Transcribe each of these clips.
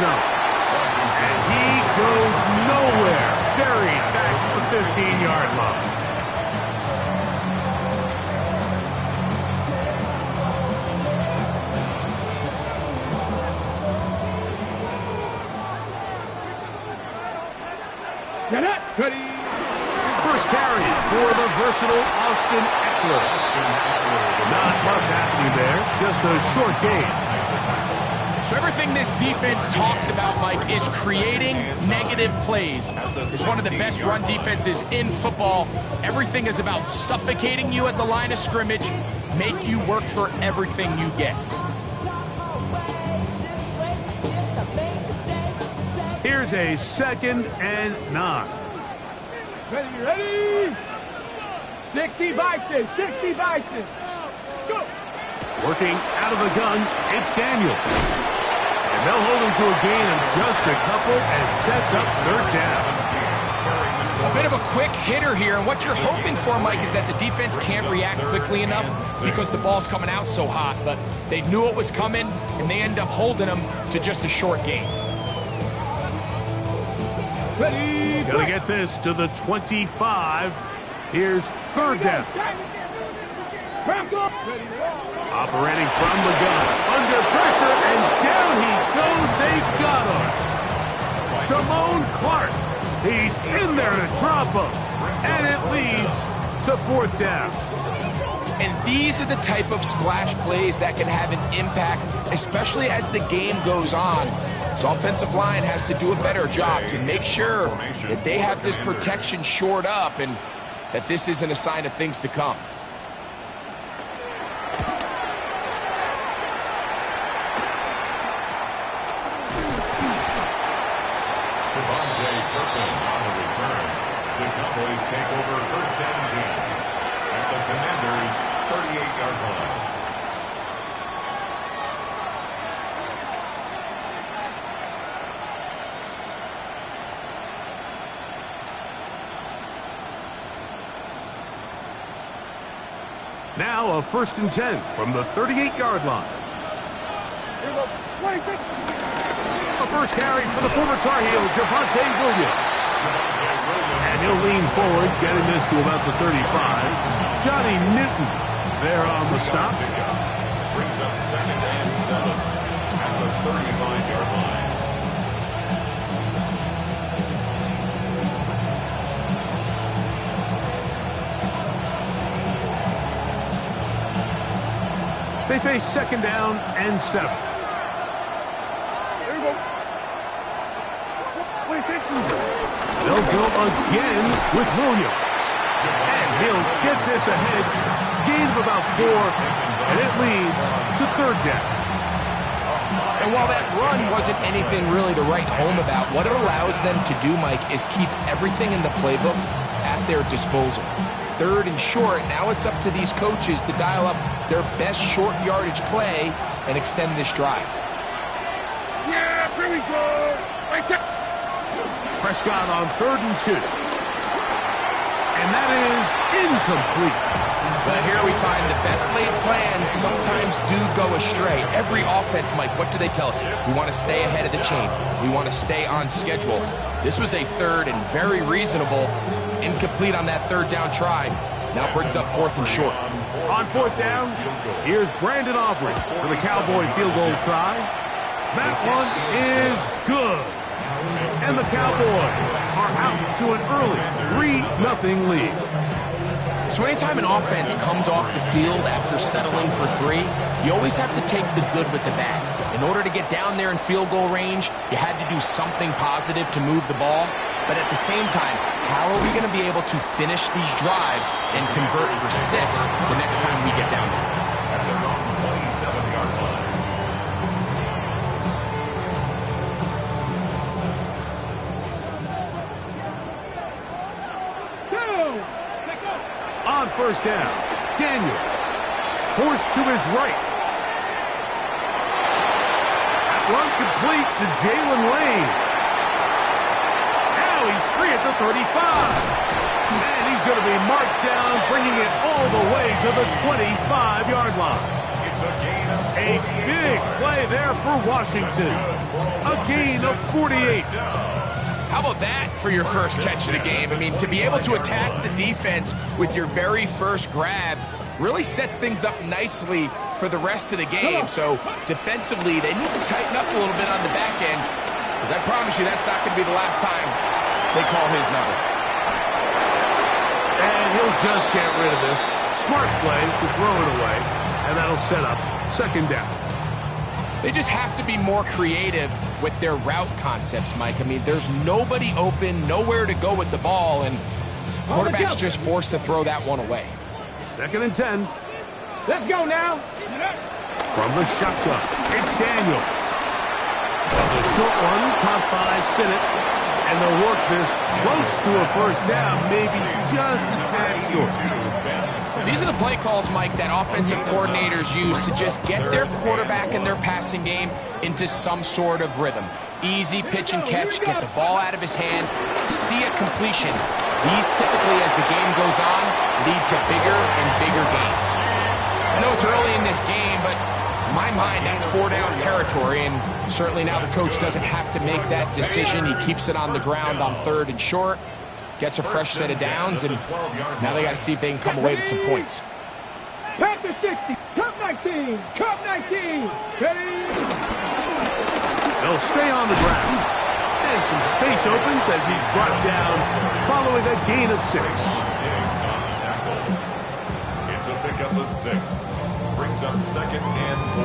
zone. And he goes nowhere. Buried back at the 15-yard line. First carry for the versatile Austin Eckler. Not much happening there, just a short gain. So everything this defense talks about, Mike, is creating negative plays. It's one of the best run defenses in football. Everything is about suffocating you at the line of scrimmage, make you work for everything you get. Here's a 2nd and 9. Ready? 60 Bison, 60 Bison. Go. Working out of the gun, it's Daniel. And they'll hold him to a gain of just a couple and sets up 3rd down. A bit of a quick hitter here, and what you're hoping for, Mike, is that the defense can't react quickly enough because the ball's coming out so hot, but they knew it was coming, and they end up holding them to just a short gain. Ready? Gotta get this to the 25. Here's 3rd down. Operating from the gun. Under pressure, and down he goes. They got him. Damone Clark. He's in there to drop him. And it leads to 4th down. And these are the type of splash plays that can have an impact, especially as the game goes on. So offensive line has to do a better job to make sure that they have this protection shored up and that this isn't a sign of things to come. On the return, the Cowboys take over 1st and 10 at the Commanders' 38-yard line. Now a 1st and 10 from the 38-yard line. Here we go. 26. The first carry for the former Tar Heel, Javonte Williams. And he'll lean forward, getting this to about the 35. Johnny Newton there on the stop. Brings up 2nd and 7 at the 35-yard line. They face 2nd down and 7. Here we go. 26. They'll go again with Williams. And he'll get this ahead. Gain of about 4. And it leads to 3rd down. And while that run wasn't anything really to write home about, what it allows them to do, Mike, is keep everything in the playbook at their disposal. 3rd and short, now it's up to these coaches to dial up their best short yardage play and extend this drive. Yeah, here we go. Right there. Prescott on 3rd and 2. And that is incomplete. But here we find the best laid plans sometimes do go astray. Every offense, Mike, what do they tell us? We want to stay ahead of the chains. We want to stay on schedule. This was a 3rd and very reasonable. Incomplete on that 3rd down try. Now brings up 4th and short. On 4th down, here's Brandon Aubrey for the Cowboy field goal try. That one is good. And the Cowboys are out to an early 3-0 lead. So anytime an offense comes off the field after settling for 3, you always have to take the good with the bad. In order to get down there in field goal range, you had to do something positive to move the ball. But at the same time, how are we going to be able to finish these drives and convert for 6 the next time we get down there? At their own 27-yard line. On 1st down, Daniels forced to his right. That run complete to Jalen Lane. Now he's free at the 35. And he's going to be marked down, bringing it all the way to the 25-yard line. It's a gain of A big play there for Washington. A gain of 48. How about that for your first catch of the game? I mean, to be able to attack the defense with your very first grab really sets things up nicely for the rest of the game. So defensively, they need to tighten up a little bit on the back end, because I promise you that's not going to be the last time they call his number. And he'll just get rid of this. Smart play to throw it away, and that'll set up second down. They just have to be more creative with their route concepts, Mike. I mean, there's nobody open, nowhere to go with the ball, and quarterback's just forced to throw that one away. Second and 10. Let's go now. From the shotgun, it's Daniel. The short one caught by Sinnott, and they'll work this close to a first down, maybe just a tad short. These are the play calls, Mike, that offensive coordinators use to just get their quarterback and their passing game into some sort of rhythm. Easy pitch and catch, get the ball out of his hand, see a completion. These typically, as the game goes on, lead to bigger and bigger gains. I know it's early in this game, but in my mind, that's four-down territory, and certainly now the coach doesn't have to make that decision. He keeps it on the ground on third and short, gets a fresh set of downs, and now they got to see if they can come away with some points. Panther 60, Cup 19, Cup 19, ready? They'll stay on the ground. And some space opens as he's brought down following a gain of 6. It's a pickup of 6. Brings up second and 4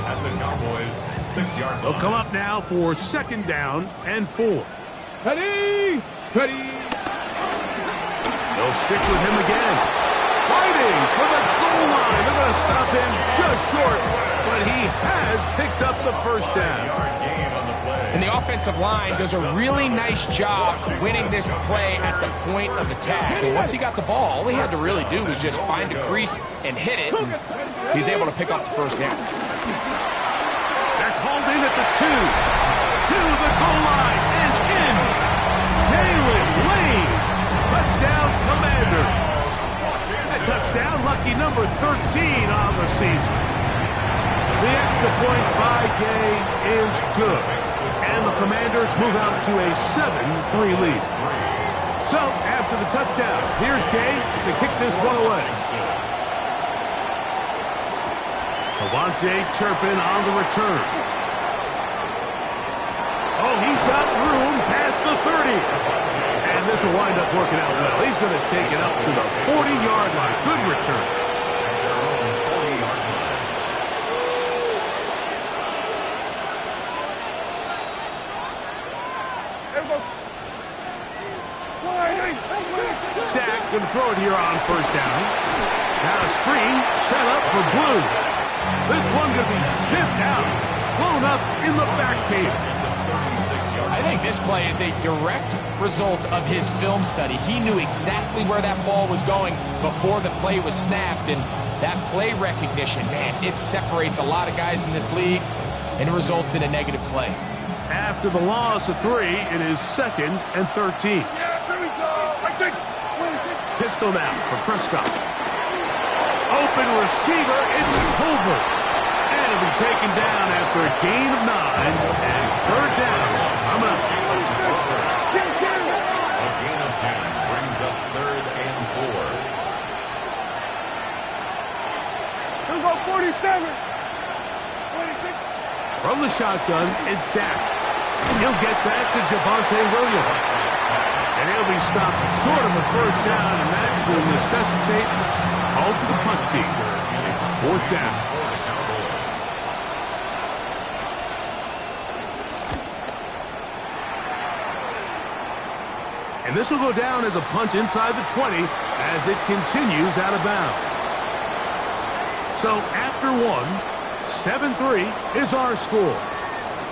at the Cowboys' 6-yard line. They'll come up now for second down and 4. Ready? Ready? They'll stick with him again. Fighting for the goal line. They're going to stop him just short, but he has picked up the first down. And the offensive line does a really nice job winning this play at the point of attack. And once he got the ball, all he had to really do was just find a crease and hit it. And he's able to pick up the first down. That's hauled in at the 2. To the goal line and in. Jalen Lane. Touchdown, Commanders. A touchdown, lucky number 13 on the season. The extra point by Gay is good. And the Commanders move out to a 7-3 lead. So, after the touchdown, here's Gay to kick this one away. Devontae Turpin on the return. Oh, he's got room past the 30. And this will wind up working out well. He's going to take it up to the 40-yard line. Good return. Dak going to throw it here on first down. Now a screen set up for Blue. This one going to be sniffed out. Blown up in the backfield. I think this play is a direct result of his film study. He knew exactly where that ball was going before the play was snapped, and that play recognition, man, it separates a lot of guys in this league and results in a negative play. After the loss of 3, it is second and 13. Pistol now for Prescott. Open receiver, it's Colbert. And it'll be taken down after a gain of 9 and third down. I'm up. A gain of 10 brings up third and 4. Let's go 47. 26. From the shotgun, it's Dak. He'll get that to Javonte Williams. And he'll be stopped short of the first down, and that will necessitate a call to the punt team. It's fourth down. And this will go down as a punt inside the 20 as it continues out of bounds. So after 1, 7-3 is our score.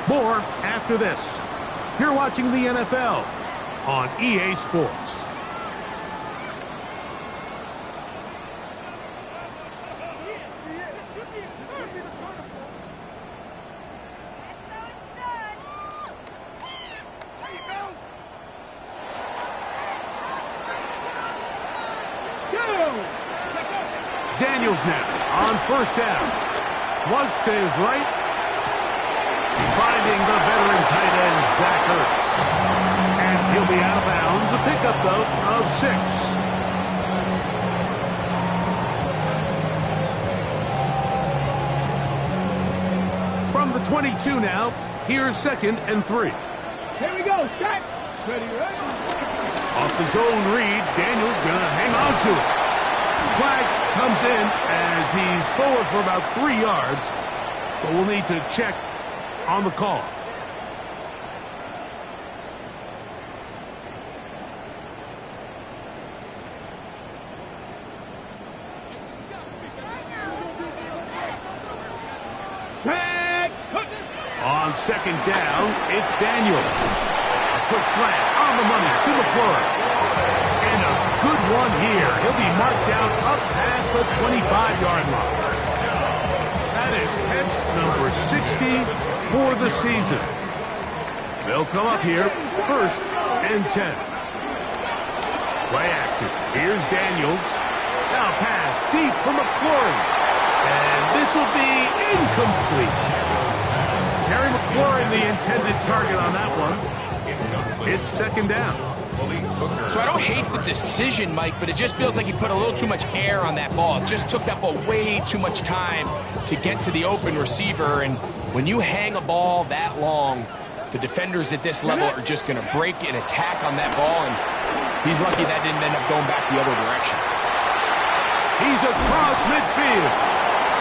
More after this. You're watching the NFL on EA Sports. Daniels now on first down. flush to his right. Finding the veteran tight end, Zach Ertz. And he'll be out of bounds. A pickup, though, of 6. From the 22 now, here's 2nd and 3. Here we go, set. Ready, ready. Off the zone read, Daniels gonna hang on to it. Flag comes in as he's forward for about 3 yards, but we'll need to check on the call. On 2nd down, it's Daniels. A quick slant on the money to McLaurin. And a good one here. He'll be marked down up past the 25-yard line. That is catch number 60 for the season. They'll come up here, 1st and 10. Play action. Here's Daniels. Now pass deep for McLaurin. And this will be incomplete. Terry McLaurin, the intended target on that one. It's 2nd down. So I don't hate the decision, Mike, but it just feels like he put a little too much air on that ball. It just took that ball way too much time to get to the open receiver. And when you hang a ball that long, the defenders at this level are just going to break and attack on that ball. And he's lucky that didn't end up going back the other direction. He's across midfield.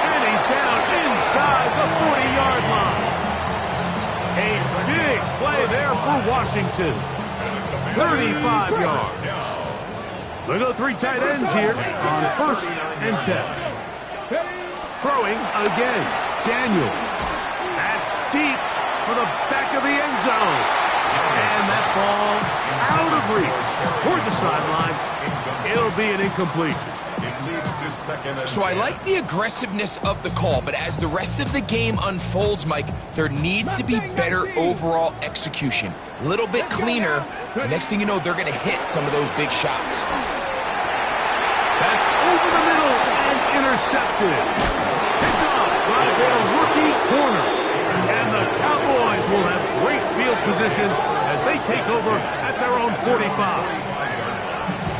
And he's down inside the 40-yard line. A big play there for Washington. 35 yards. They'll go 3 tight ends here on 1st and 10. Throwing again. Daniel. That's deep for the back of the end zone. And that ball out of reach toward the sideline. It'll be an incompletion. So I like the aggressiveness of the call, but as the rest of the game unfolds, Mike, there needs to be better overall execution. A little bit cleaner. Next thing you know, they're going to hit some of those big shots. That's over the middle and intercepted. Picked up by their rookie corner. And the Cowboys will have great field position as they take over at their own 45.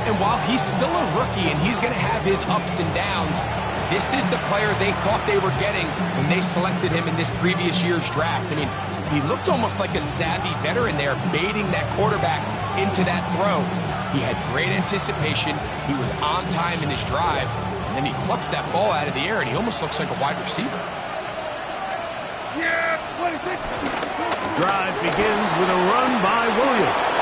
And while he's still a rookie and he's going to have his ups and downs, this is the player they thought they were getting when they selected him in this previous year's draft. I mean, he looked almost like a savvy veteran there, baiting that quarterback into that throw. He had great anticipation. He was on time in his drive. And then he plucks that ball out of the air, and he almost looks like a wide receiver. Yeah, what is it? Drive begins with a run by Williams.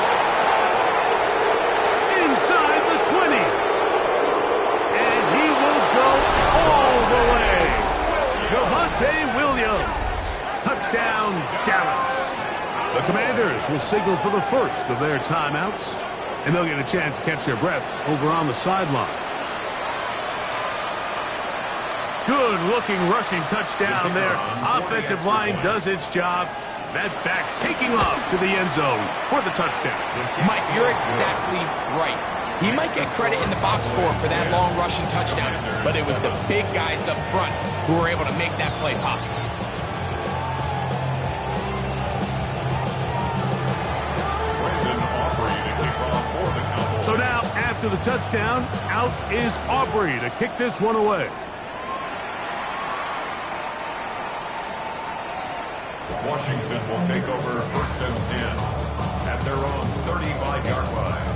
Inside the 20. And he will go all the way. Javonte Williams. Touchdown, Dallas. The Commanders will signal for the first of their timeouts. And they'll get a chance to catch their breath over on the sideline. Good-looking rushing touchdown there. Offensive line does its job. That back taking off to the end zone for the touchdown. Mike, you're exactly right. He might get credit in the box score for that long rushing touchdown, but it was the big guys up front who were able to make that play possible. So now, after the touchdown, out is Aubrey to kick this one away. Washington will take over 1st and 10 at their own 35-yard line.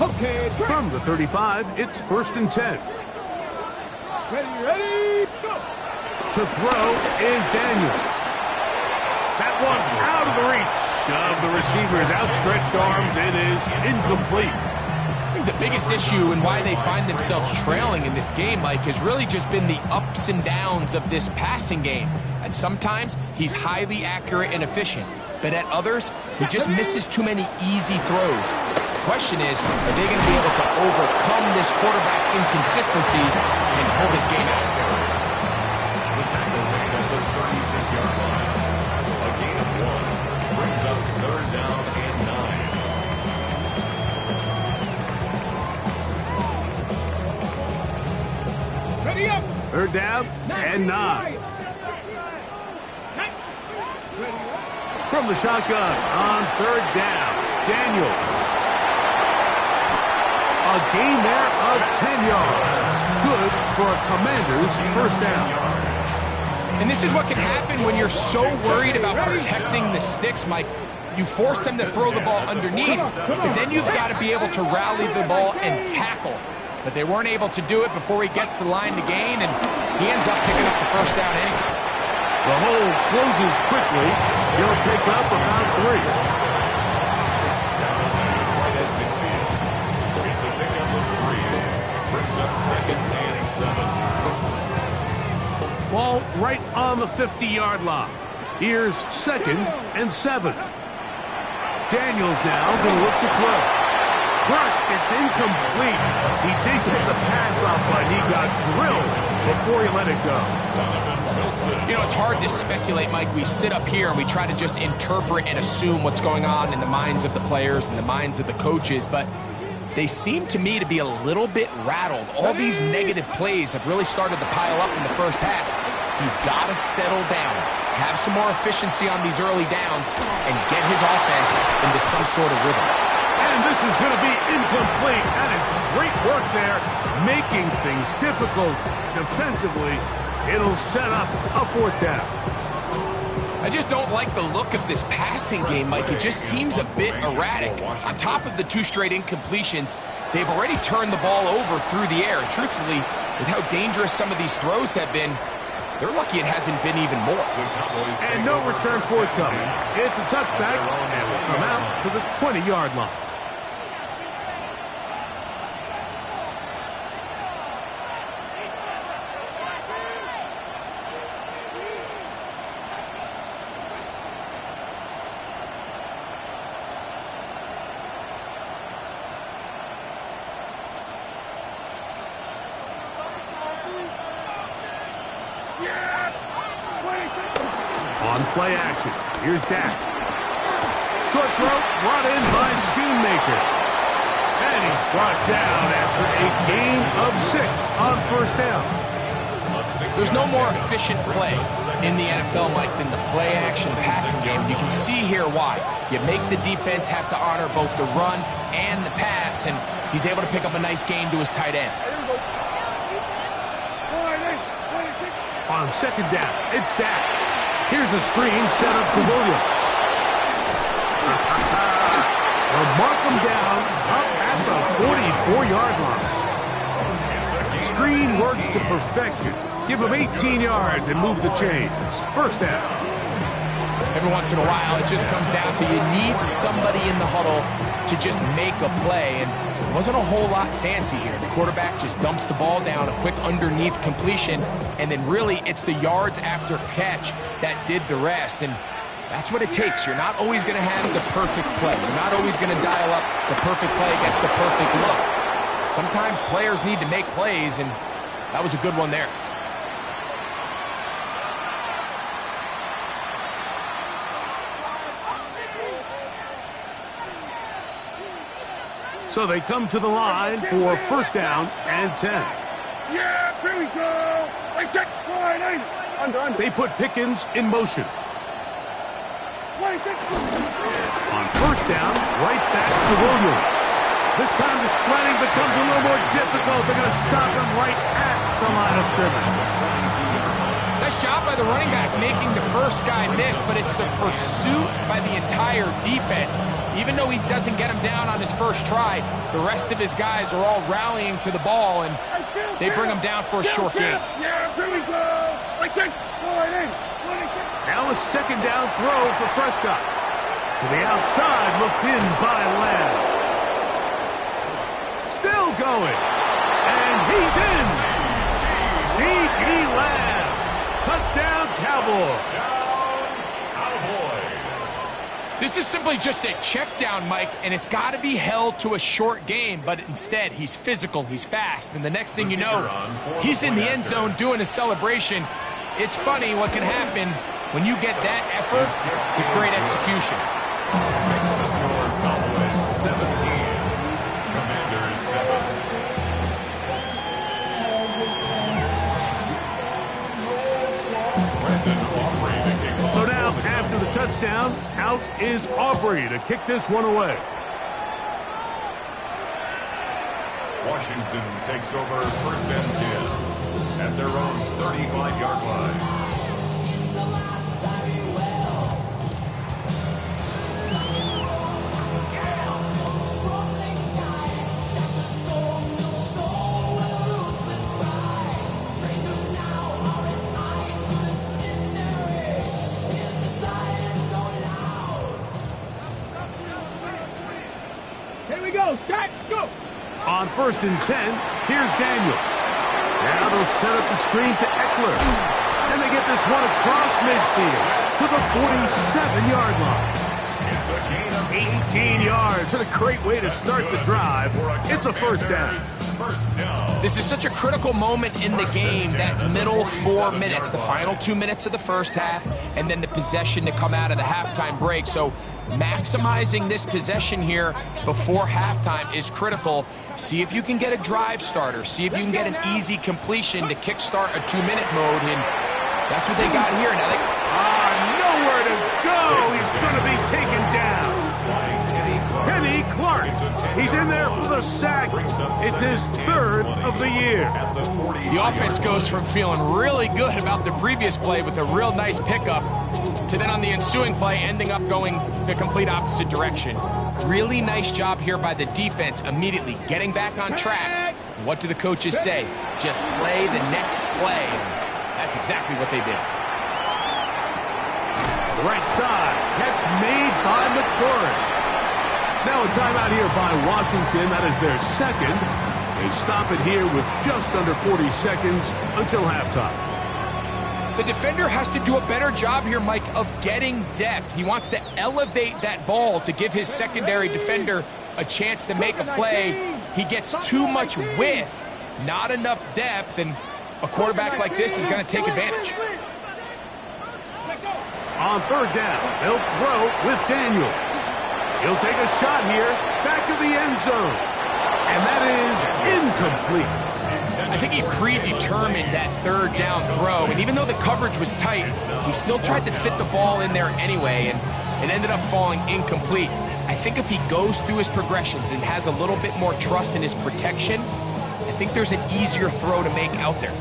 Okay, from the 35, it's 1st and 10. ready, go! To throw is Daniels. That one out of the reach of the receiver's outstretched arms. It is incomplete. I think the biggest issue and why they find themselves trailing in this game, Mike, has really just been the ups and downs of this passing game. And sometimes he's highly accurate and efficient, but at others, he just misses too many easy throws. The question is, are they going to be able to overcome this quarterback inconsistency and pull this game out? The tackle made at the 36-yard line. A gain of 1 brings up 3rd down and 9. Ready up. Third down and 9. From the shotgun on third down, Daniels. A gain there of 10 yards. Good for a Commander's first down. And this is what can happen when you're so worried about protecting the sticks, Mike. You force them to throw the ball underneath, but then you've got to be able to rally the ball and tackle. But they weren't able to do it before he gets the line to gain, and he ends up picking up the first down anyway. The hole closes quickly. He'll pick up about 3. It's a pickup of 3. Brings up second and 7. Ball right on the 50-yard line. Here's second and 7. Daniels now going to look to throw. Crushed, it's incomplete. He did get the pass off, but he got drilled before he let it go. You know, it's hard to speculate, Mike. We sit up here and we try to just interpret and assume what's going on in the minds of the players and the minds of the coaches, but they seem to me to be a little bit rattled. All these negative plays have really started to pile up in the first half. He's got to settle down, have some more efficiency on these early downs, and get his offense into some sort of rhythm. And this is going to be incomplete. That is great work there, making things difficult defensively. It'll set up a fourth down. I just don't like the look of this passing game, Mike. It just seems a bit erratic. On top of the 2 straight incompletions, they've already turned the ball over through the air. And truthfully, with how dangerous some of these throws have been, they're lucky it hasn't been even more. And no return forthcoming. It's a touchback, and will come out to the 20-yard line. On play action, here's Dak. Short throw brought in by Schoonmaker. And he's brought down after a gain of 6 on first down. There's no more efficient play in the NFL, Mike, than the play action passing game. You can see here why. You make the defense have to honor both the run and the pass, and he's able to pick up a nice gain to his tight end. On second down, it's Dak. Here's a screen set up to Williams. They'll mark him down up at the 44-yard line. Screen works to perfection. Give him 18 yards and move the chains. First down. Every once in a while, it just comes down to you need somebody in the huddle to just make a play, and it wasn't a whole lot fancy here. The quarterback just dumps the ball down, a quick underneath completion, and then really it's the yards after catch that did the rest, and that's what it takes. You're not always going to have the perfect play. You're not always going to dial up the perfect play against the perfect look. Sometimes players need to make plays, and that was a good one there. So they come to the line for first down and 10. Yeah, here we go. They check line in. Under. They put Pickens in motion. 26. On first down, right back to Williams. This time the sledding becomes a little more difficult. They're going to stop him right at the line of scrimmage. Nice job by the running back making the first guy miss, but it's the pursuit by the entire defense. Even though he doesn't get him down on his first try, the rest of his guys are all rallying to the ball, and they bring him down for a short gain. Yeah, here we go. They check line in. Now a second down throw for Prescott. To the outside, looked in by Lamb. Still going. And he's in. C.D. Lamb. Touchdown, Cowboys. This is simply just a check down, Mike, and it's got to be held to a short gain, but instead he's physical, he's fast, and the next thing you know, he's in the end zone doing a celebration. It's funny what can happen when you get that effort with great execution. Next to the score, Cowboys 17, Commanders 7. touchdown. Out is Aubrey to kick this one away. Washington takes over first and 10 at their own 35-yard line. Here we go. Start, scoop. On first and 10, here's Daniels. Now they'll set up the screen to Eckler. And they get this one across midfield to the 47-yard line. It's a gain of 18 yards. What a great way to start the drive. It's a first down. First down. This is such a critical moment in the game, that middle 4 minutes, the final 2 minutes of the first half, and then the possession to come out of the halftime break. So maximizing this possession here before halftime is critical. See if you can get a drive starter. See if you can get an easy completion to kickstart a 2-minute mode, and that's what they got here. Now they nowhere to go. He's going to be taken down. Kenny Clark. He's in there for the sack. It's his third of the year. The offense goes from feeling really good about the previous play with a real nice pickup to then on the ensuing play ending up going the complete opposite direction. Really nice job here by the defense immediately getting back on track. What do the coaches say? Just play the next play. That's exactly what they did. Right side. Catch made by McLaurin. Now a timeout here by Washington. That is their second. They stop it here with just under 40 seconds until halftime. The defender has to do a better job here, Mike, of getting depth. He wants to elevate that ball to give his secondary defender a chance to make a play. He gets too much width, not enough depth, and a quarterback like this is going to take advantage. On third down, they'll throw with Daniels. He'll take a shot here, back to the end zone. And that is incomplete. I think he predetermined that third down throw, and even though the coverage was tight, he still tried to fit the ball in there anyway, and it ended up falling incomplete. I think if he goes through his progressions and has a little bit more trust in his protection, I think there's an easier throw to make out there.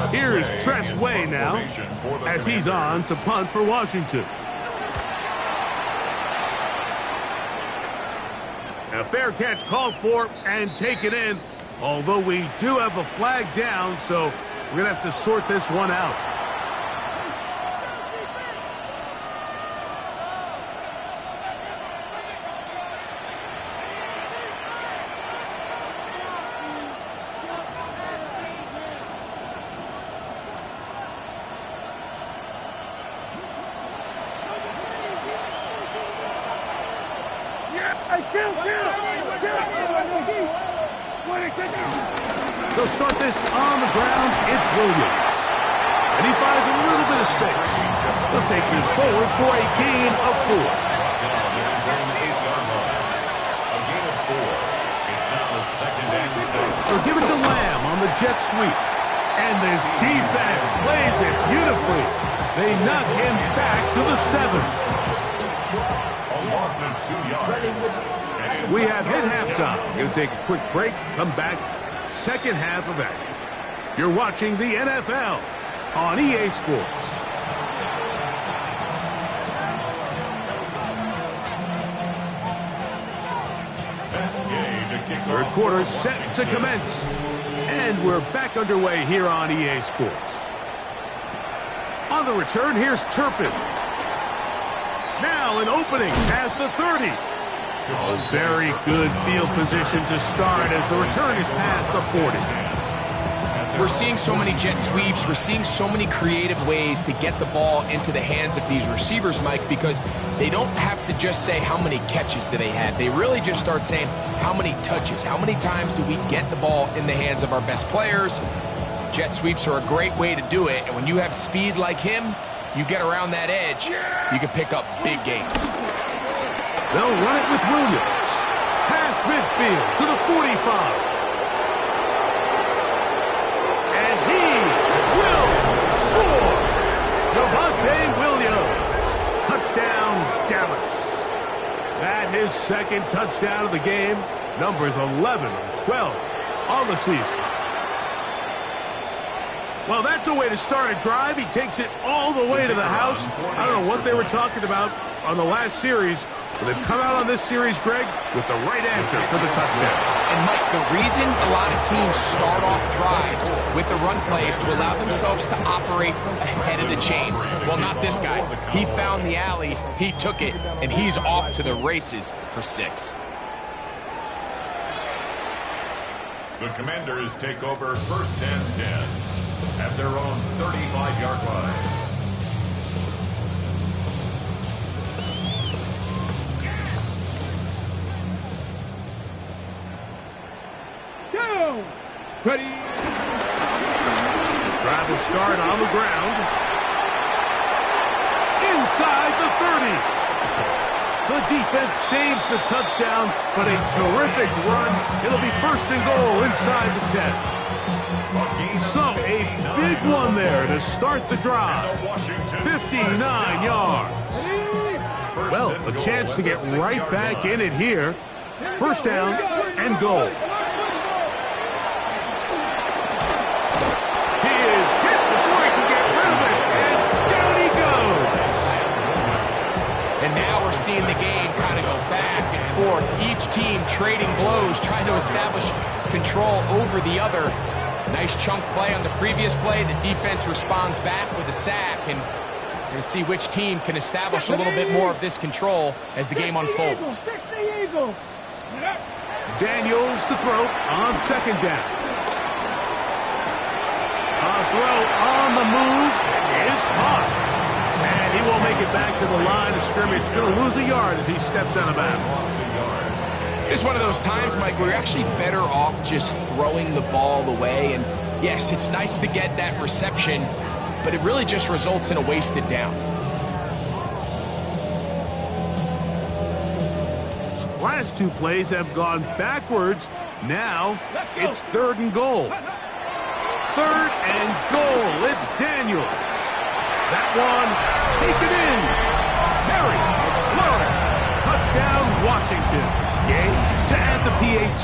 Here's Tress Way now, as he's on to punt for Washington. A fair catch called for and taken in, although we do have a flag down, so we're going to have to sort this one out. They'll start this on the ground. It's Williams. And he finds a little bit of space. They'll take this forward for a gain of 4. They'll give it to Lamb on the jet sweep. And this defense plays it beautifully. They knock him back to the 7th. A loss of 2 yards. We have hit halftime. Going to take a quick break. Come back. Second half of action. You're watching the NFL on EA Sports. Third quarter set to commence. And we're back underway here on EA Sports. On the return, here's Turpin. Now an opening past the 30. Oh, very good field position to start as the return is past the 40. We're seeing so many jet sweeps. We're seeing so many creative ways to get the ball into the hands of these receivers, Mike, because they don't have to just say how many catches do they have. They really just start saying how many touches, how many times do we get the ball in the hands of our best players. Jet sweeps are a great way to do it, and when you have speed like him, you get around that edge, you can pick up big gains. They'll run it with Williams. Past midfield to the 45. And he will His second touchdown of the game. Numbers 11 and 12 on the season. Well, that's a way to start a drive. He takes it all the way to the house. I don't know what they were talking about on the last series, but they've come out on this series, Greg, with the right answer for the touchdown. And, Mike, the reason a lot of teams start off drives with the run plays to allow themselves to operate ahead of the chains. Well, not this guy. He found the alley, he took it, and he's off to the races for 6. The Commanders take over 1st and 10 at their own 35-yard line. Down. Ready. Drive will start on the ground. Inside the 30. The defense saves the touchdown, but a terrific run. It'll be 1st and goal inside the 10. So a big one there to start the drive. 59 yards. Well, a chance to get right back in it here. 1st down and goal. He is hit before he can get rid of it, and down he goes. And now we're seeing the game kind of go back and forth. Each team trading blows, trying to establish control over the other. Nice chunk play on the previous play. The defense responds back with a sack, and we're going to see which team can establish a little bit more of this control as the game unfolds. Daniels to throw on 2nd down. A throw on the move is caught. And he won't make it back to the line of scrimmage. Going to lose a yard as he steps out of bounds. It's one of those times, Mike, where you're actually better off just throwing the ball away. And yes, it's nice to get that reception, but it really just results in a wasted down. Last 2 plays have gone backwards. Now it's 3rd and goal. 3rd and goal. It's Daniel. That one, take it in. Harry, Florida. Touchdown, Washington. Game to add the PAT.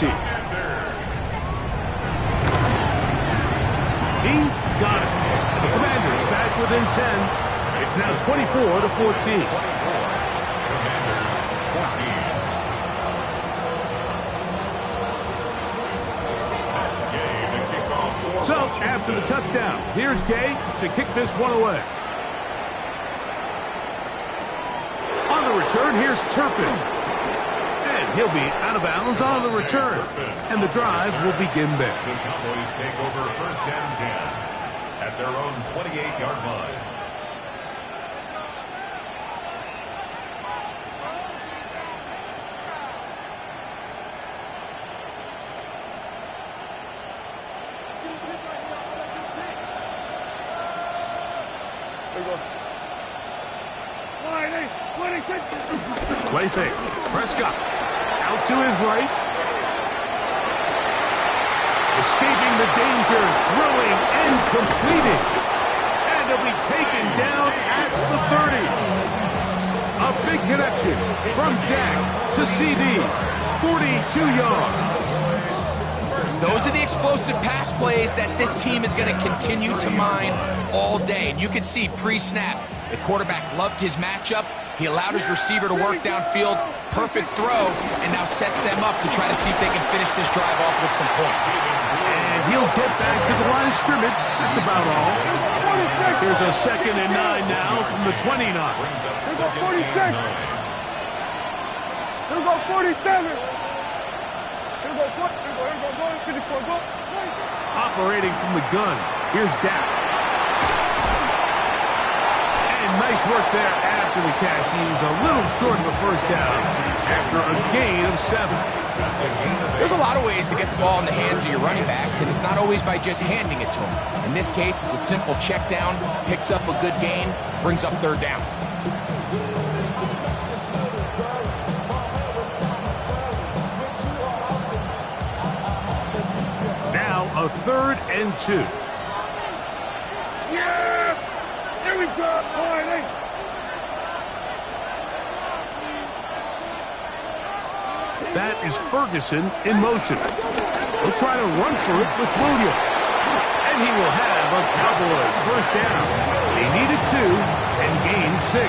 He's got it. And the Commanders back within 10. It's now 24-14. Commanders 14. So, after the touchdown, here's Gay to kick this one away. On the return, here's Turpin. And he'll be out of bounds on the return. And the drive will begin there. The Cowboys take over 1st and 10 at their own 28-yard line. Play fake. Prescott out to his right. Escaping the danger, throwing and completing. And he'll be taken down at the 30. A big connection from Dak to CD. 42 yards. Those are the explosive pass plays that this team is going to continue to mine all day. And you can see pre-snap, the quarterback loved his matchup. He allowed his receiver to work downfield. Perfect throw, and now sets them up to try to see if they can finish this drive off with some points. And he'll get back to the line of scrimmage. That's about all. Here's a 2nd and 9 now from the 29. Here go 46. Here go 47. Here go 54. Operating from the gun. Here's Dak. And nice work there after the catch. He was a little short of a 1st down after a gain of 7. There's a lot of ways to get the ball in the hands of your running backs, and it's not always by just handing it to them. In this case, it's a simple check down, picks up a good gain, brings up 3rd down. Now a 3rd and 2. Yeah! Here we go, boy. That is Ferguson in motion. He'll try to run for it with Williams. And he will have a Cowboys first down. They needed 2 and gained 6.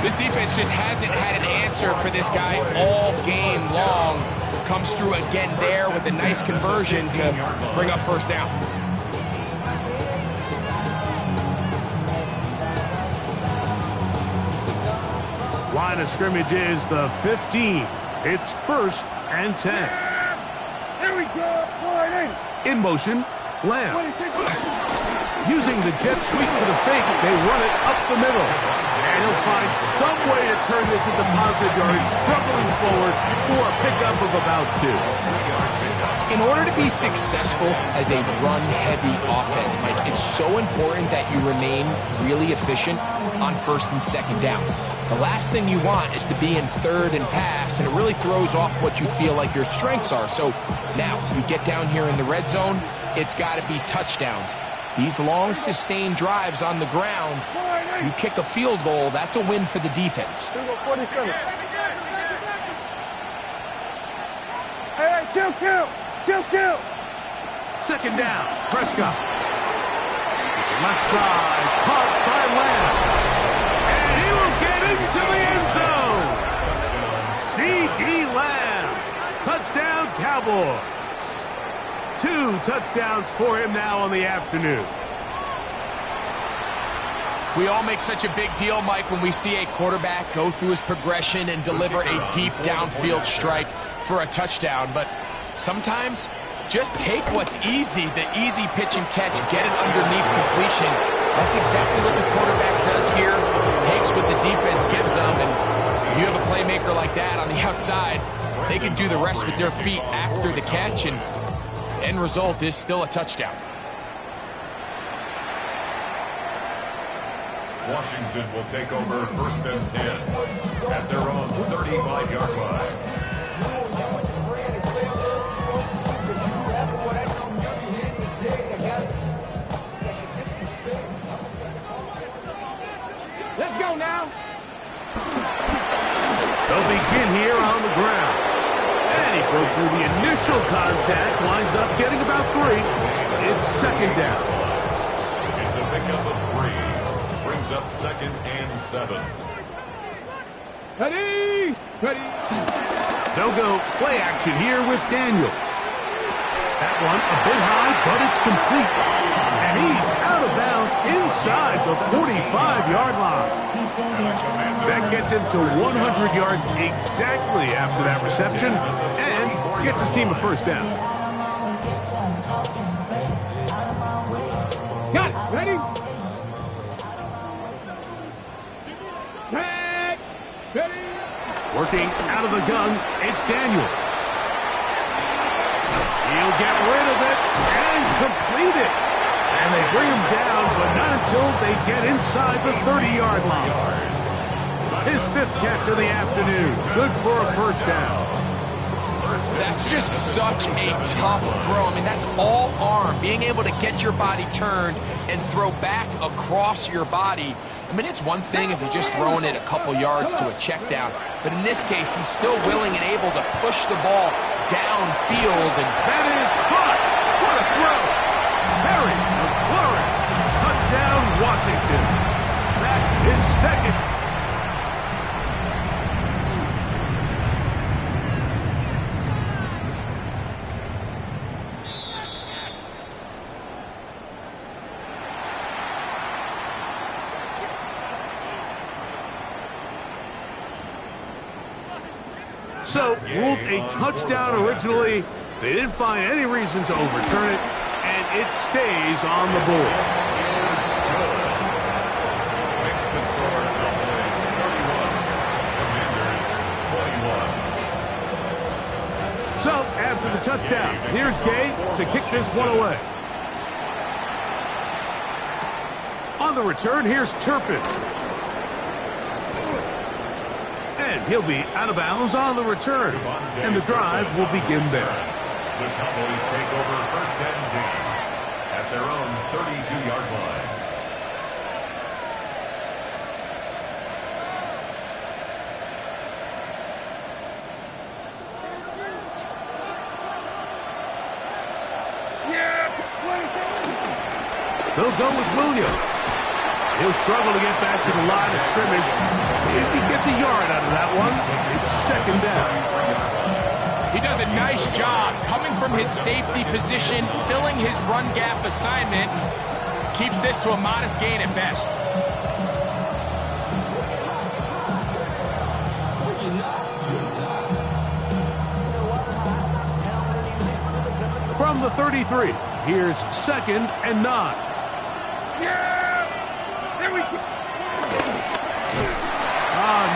This defense just hasn't had an answer for this guy all game long. Comes through again there with a nice conversion to bring up first down. Line of scrimmage is the 15. It's 1st and 10. Here we go. In motion, Lamb. Using the jet sweep for the fake, they run it up the middle. And he'll find some way to turn this into positive yardage, struggling forward for a pickup of about 2. In order to be successful as a run-heavy offense, Mike, it's so important that you remain really efficient on 1st and 2nd down. The last thing you want is to be in 3rd and pass, and it really throws off what you feel like your strengths are. So now you get down here in the red zone, it's got to be touchdowns. These long, sustained drives on the ground, you kick a field goal, that's a win for the defense. Hey, 2-2. 2-2. 2nd down, Prescott. Left side, caught by Lamb. And he will get into the end zone. C.D. Lamb. Touchdown, Cowboys. 2 touchdowns for him now on the afternoon. We all make such a big deal, Mike, when we see a quarterback go through his progression and deliver a deep downfield strike for a touchdown. But sometimes, just take what's easy, the easy pitch and catch, get it underneath completion. That's exactly what the quarterback does here. Takes what the defense gives them, and you have a playmaker like that on the outside, they can do the rest with their feet after the catch, and end result is still a touchdown. Washington will take over 1st and 10 at their own 35-yard line. Let's go now. They'll begin here on the ground. And he broke through the initial contact, winds up getting about 3. It's 2nd down. It's a pickup of 3. Brings up 2nd and 7. Ready. They'll go play action here with Daniels. That one a bit high, but it's complete. And he's out of bounds inside the 45-yard line. That gets him to 100 yards exactly after that reception and gets his team a first down. Got it. Ready. Tag. Ready. Working out of the gun, it's Daniels. He'll get rid of it and complete it. And they bring him down, but not until they get inside the 30-yard line. His 5th catch of the afternoon. Good for a first down. That's just such a tough throw. I mean, that's all arm. Being able to get your body turned and throw back across your body. I mean, it's one thing if you're just throwing it a couple yards to a check down. But in this case, he's still willing and able to push the ball downfield. And that is caught. What a throw. Harry McLaurin. Touchdown, Washington. That is 2nd. So, ruled a touchdown originally. They didn't find any reason to overturn it, and it stays on the board. Makes the score Cowboys 31, Commanders 21. So, after the touchdown, here's Gay to kick this one away. On the return, here's Turpin. And he'll be out of bounds on the return. And the drive will begin there. The Cowboys take over 1st and 10 at their own 32-yard line. They'll go with Williams. He'll struggle to get back to the line of scrimmage. If he gets a yard out of that one, it's second down. He does a nice job coming from his safety position, filling his run gap assignment. Keeps this to a modest gain at best. From the 33, here's 2nd and 9.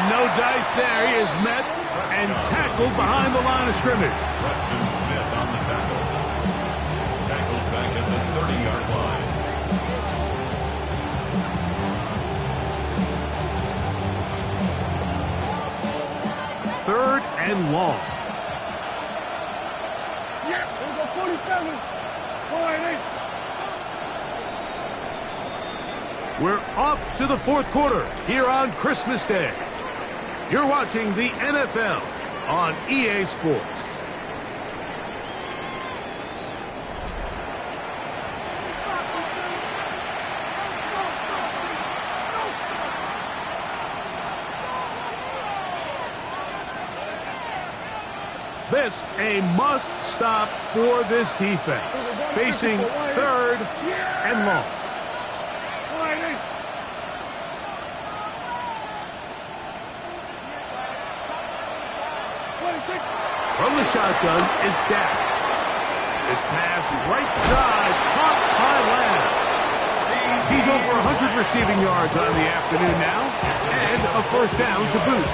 No dice there. He is met and tackled behind the line of scrimmage. Preston Smith on the tackle. Tackled back at the 30-yard line. Third and long. We'll go 47. We're off to the fourth quarter here on Christmas Day. You're watching the NFL on EA Sports. This a must-stop for this defense. Facing 3rd and long. From the shotgun, it's Dak. This pass right side, caught by Lamb. He's over 100 receiving yards on the afternoon now, and a first down to boot.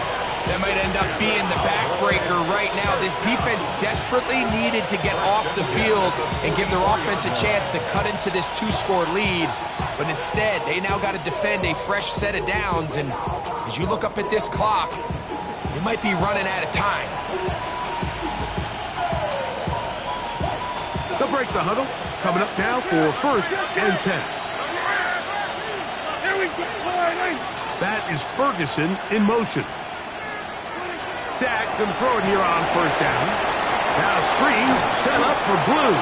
That might end up being the backbreaker right now. This defense desperately needed to get off the field and give their offense a chance to cut into this 2-score lead. But instead, they now got to defend a fresh set of downs. And as you look up at this clock, they might be running out of time. They'll break the huddle. Coming up now for 1st and 10. That is Ferguson in motion. Dak going to throw it here on 1st down. Now screen set up for Blue.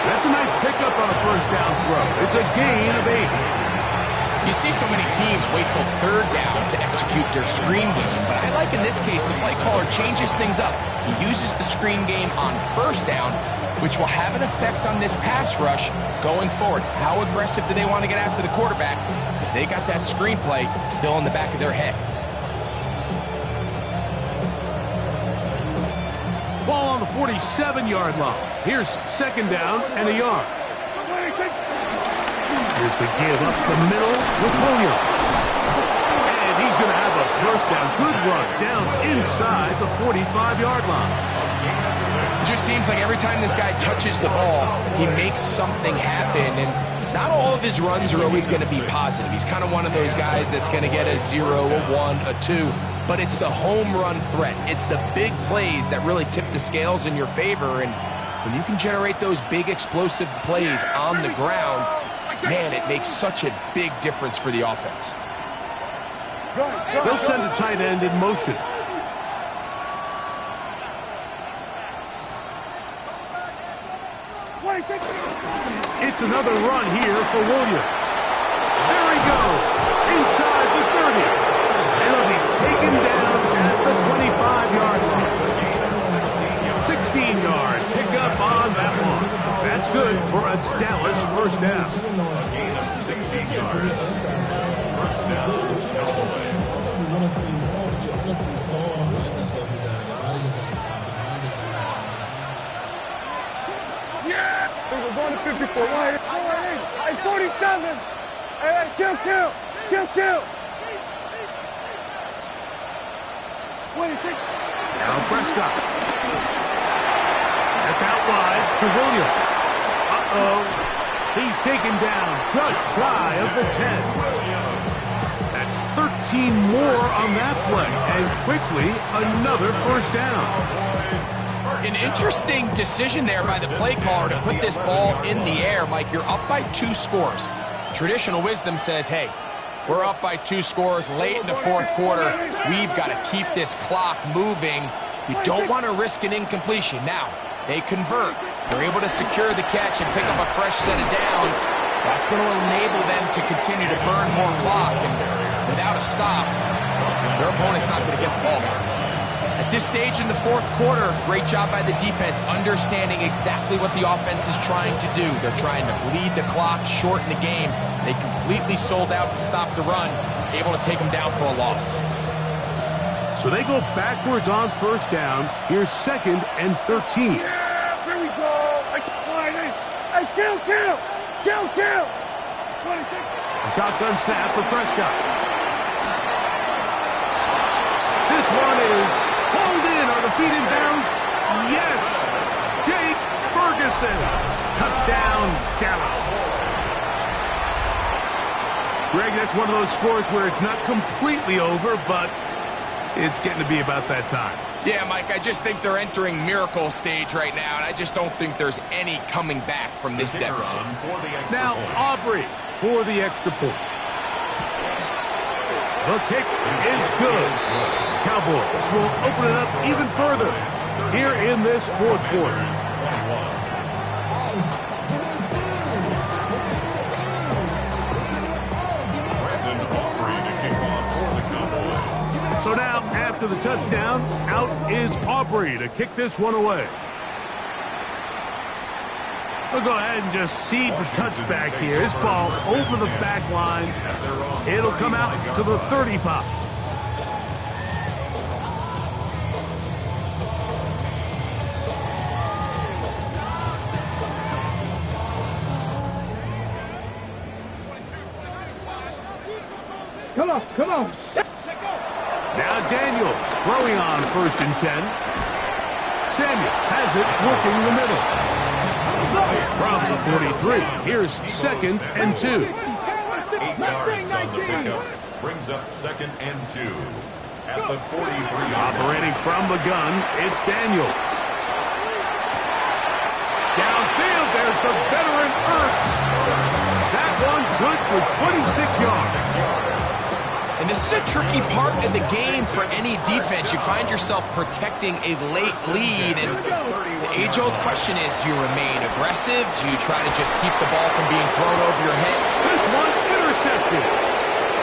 That's a nice pickup on a 1st down throw. It's a gain of 8. You see so many teams wait till 3rd down to execute their screen game, but I like in this case the play caller changes things up. He uses the screen game on 1st down, which will have an effect on this pass rush going forward. How aggressive do they want to get after the quarterback? Because they got that screenplay still in the back of their head. Ball on the 47-yard line. Here's 2nd down and a yard. Here's the give up the middle with Williams. And he's going to have a 1st down. Good run down inside the 45-yard line. It just seems like every time this guy touches the ball, he makes something happen. And not all of his runs are always going to be positive. He's kind of one of those guys that's going to get a 0, a 1, a 2. But it's the home run threat. It's the big plays that really tip the scales in your favor. And when you can generate those big explosive plays on the ground, man, it makes such a big difference for the offense. They'll send a tight end in motion. It's another run here for Williams. There he goes, inside the 30. And he'll be taken down at the 25-yard line. 16-yard pickup on that one. That's good for a Dallas 1st down. Gain of 16 yards. 1st down, Cowboys. We're going to 54. Hey, 47. Hey, kill. 26. Now Prescott. That's out wide to Williams. Uh-oh. He's taken down just shy of the 10. That's 13 more on that play. And quickly, another 1st down. An interesting decision there by the play caller to put this ball in the air. Mike, you're up by 2 scores. Traditional wisdom says, hey, we're up by 2 scores late in the 4th quarter. We've got to keep this clock moving. You don't want to risk an incompletion. Now, they convert. They're able to secure the catch and pick up a fresh set of downs. That's going to enable them to continue to burn more clock. And without a stop, their opponent's not going to get the ball back. At this stage in the fourth quarter, great job by the defense, understanding exactly what the offense is trying to do. They're trying to bleed the clock, shorten the game. They completely sold out to stop the run, able to take them down for a loss. So they go backwards on first down. Here's 2nd and 13. Yeah, here we go. Hey, kill. A shotgun snap for Prescott. This one is pulled in. Are the feet in bounds? Yes! Jake Ferguson. Touchdown, Dallas. Greg, that's one of those scores where it's not completely over, but it's getting to be about that time. Yeah, Mike, I just think they're entering miracle stage right now, and I just don't think there's any coming back from this deficit. Now, Aubrey for the extra point. The kick is good. Cowboys will open it up even further here in this fourth quarter. So now, after the touchdown, out is Aubrey to kick this one away. We'll go ahead and just cede the touchback here. This ball over the back line. It'll come out to the 35. Come on. Now Daniels throwing on 1st and 10. Samuel has it working the middle. From the 43, here's 2nd and 2. 8 yards on the pickup. Brings up 2nd and 2. At the 43. Operating from the gun, it's Daniels. Downfield, there's the veteran Ertz. That one good for 26 yards. And this is a tricky part of the game for any defense. You find yourself protecting a late lead, and the age-old question is, do you remain aggressive? Do you try to just keep the ball from being thrown over your head? This one intercepted.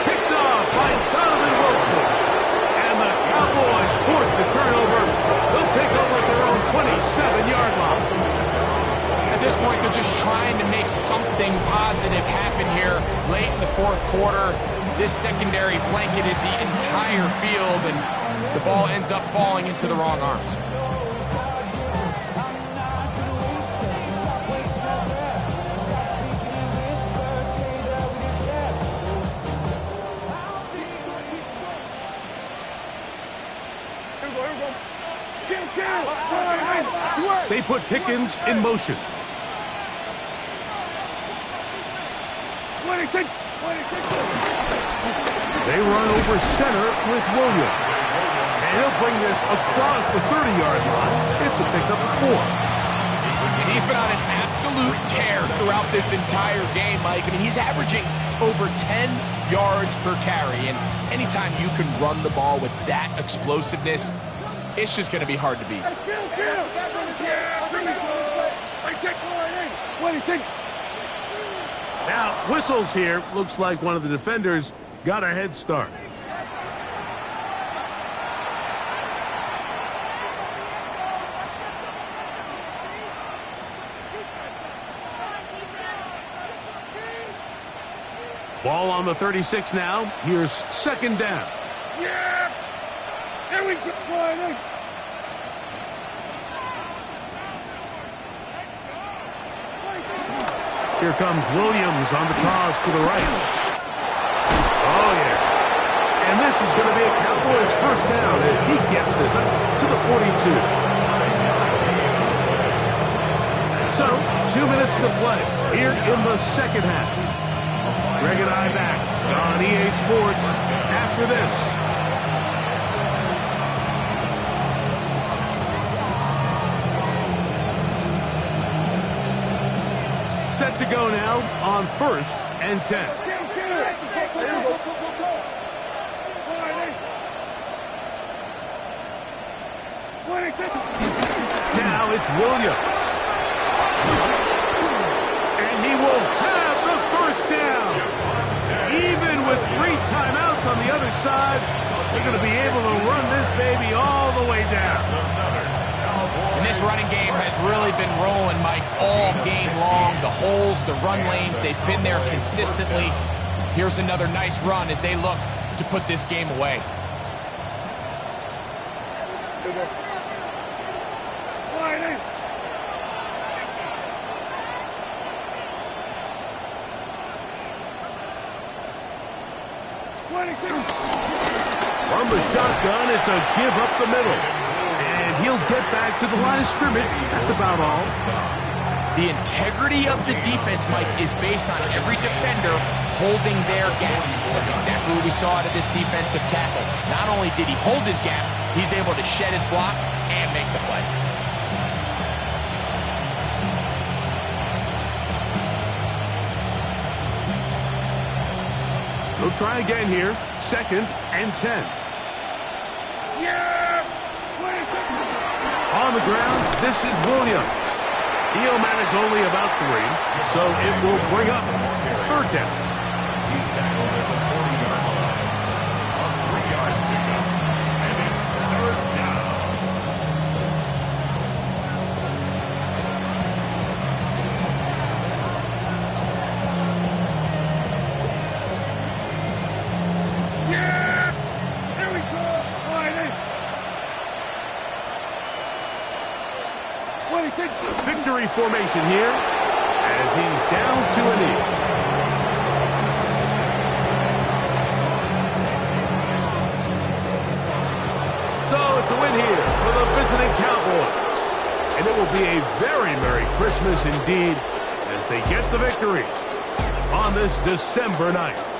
Picked off by Donovan Wilson. And the Cowboys force the turnover. They'll take over at their own 27-yard line. At this point, they're just trying to make something positive happen here late in the fourth quarter. This secondary blanketed the entire field, and the ball ends up falling into the wrong arms. They put Pickens in motion. 26. They run over center with Williams. And he'll bring this across the 30-yard line. It's a pickup of 4. And he's been on an absolute tear throughout this entire game, Mike. I mean, he's averaging over 10 yards per carry. And anytime you can run the ball with that explosiveness, it's just going to be hard to beat. Now, whistles here. Looks like one of the defenders got a head start. Ball on the 36 now. Here's 2nd down. Yeah! Here we go. Here comes Williams on the toss to the right. Oh, yeah. And this is going to be a Cowboys first down as he gets this up to the 42. So, 2 minutes to play here in the second half. Greg and I back on EA Sports after this. Set to go now on 1st and 10. Now it's Williams. And he will have the with 3 timeouts on the other side, they're going to be able to run this baby all the way down. And this running game has really been rolling, Mike, all game long. The holes, the run lanes, they've been there consistently. Here's another nice run as they look to put this game away. From the shotgun, it's a give up the middle. And he'll get back to the line of scrimmage. That's about all. The integrity of the defense, Mike, is based on every defender holding their gap. That's exactly what we saw out of this defensive tackle. Not only did he hold his gap, he's able to shed his block and make the play. They'll try again here. 2nd and 10. On the ground, this is Williams. He'll manage only about 3, so it will bring up 3rd down. He's tackled at the 40-yard line. A 3-yard pickup, and it's 3rd down. Victory formation here as he's down to a knee. So it's a win here for the visiting Cowboys. And it will be a very Merry Christmas indeed as they get the victory on this December night.